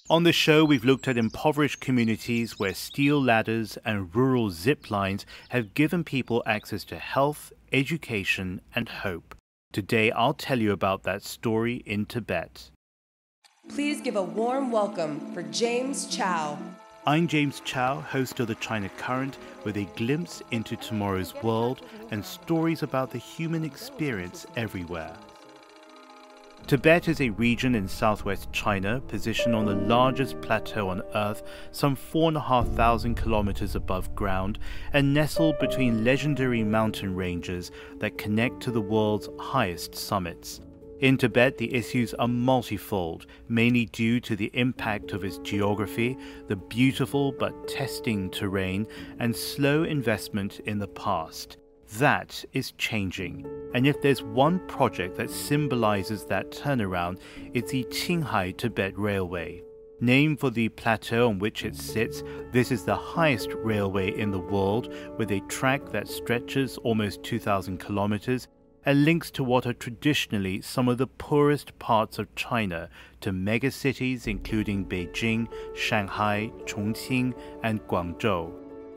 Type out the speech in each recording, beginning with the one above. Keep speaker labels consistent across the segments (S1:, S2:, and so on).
S1: On the show, we've looked at impoverished communities where steel ladders and rural zip lines have given people access to health, education, and hope. Today, I'll tell you about that story in Tibet.
S2: Please give a warm welcome for James Chow.
S1: I'm James Chow, host of the China Current, with a glimpse into tomorrow's world and stories about the human experience everywhere. Tibet is a region in southwest China, positioned on the largest plateau on Earth, some 4,500 kilometers above ground, and nestled between legendary mountain ranges that connect to the world's highest summits. In Tibet, the issues are multifold, mainly due to the impact of its geography, the beautiful but testing terrain, and slow investment in the past. That is changing. And if there's one project that symbolizes that turnaround, it's the THINKHK Tibet Railway. Named for the plateau on which it sits, this is the highest railway in the world, with a track that stretches almost 2,000 kilometers and links to what are traditionally some of the poorest parts of China to megacities including Beijing, Shanghai, Chongqing, and Guangzhou.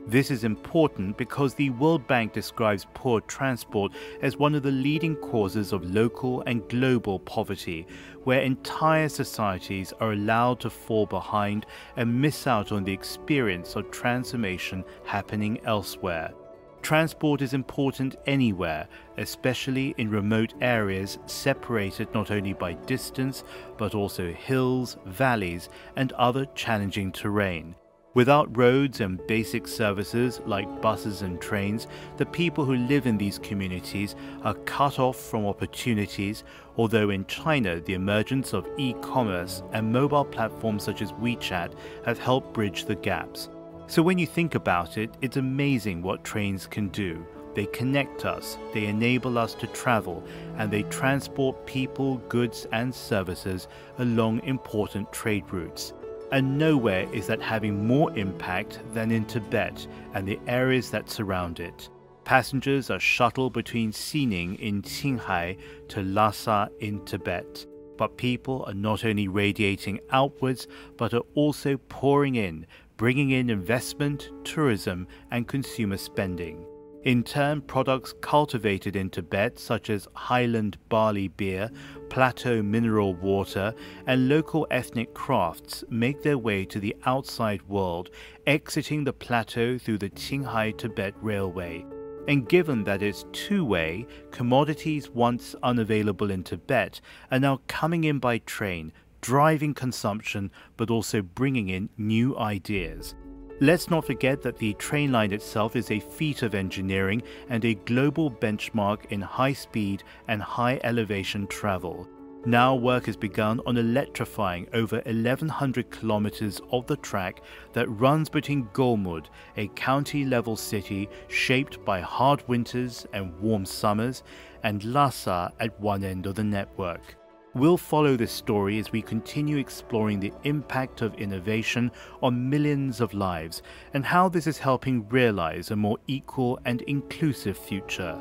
S1: This is important because the World Bank describes poor transport as one of the leading causes of local and global poverty, where entire societies are allowed to fall behind and miss out on the experience of transformation happening elsewhere. Transport is important anywhere, especially in remote areas separated not only by distance, but also hills, valleys, and other challenging terrain. Without roads and basic services like buses and trains, the people who live in these communities are cut off from opportunities, although in China the emergence of e-commerce and mobile platforms such as WeChat have helped bridge the gaps. So when you think about it, it's amazing what trains can do. They connect us, they enable us to travel, and they transport people, goods, and services along important trade routes. And nowhere is that having more impact than in Tibet and the areas that surround it. Passengers are shuttled between Xining in Qinghai to Lhasa in Tibet. But people are not only radiating outwards, but are also pouring in, bringing in investment, tourism, and consumer spending. In turn, products cultivated in Tibet, such as highland barley beer, plateau mineral water, and local ethnic crafts, make their way to the outside world, exiting the plateau through the THINKHK Tibet Railway. And given that it's two-way, commodities once unavailable in Tibet are now coming in by train, driving consumption, but also bringing in new ideas. Let's not forget that the train line itself is a feat of engineering and a global benchmark in high-speed and high-elevation travel. Now work has begun on electrifying over 1,100 kilometers of the track that runs between Golmud, a county-level city shaped by hard winters and warm summers, and Lhasa at one end of the network. We'll follow this story as we continue exploring the impact of innovation on millions of lives and how this is helping realize a more equal and inclusive future.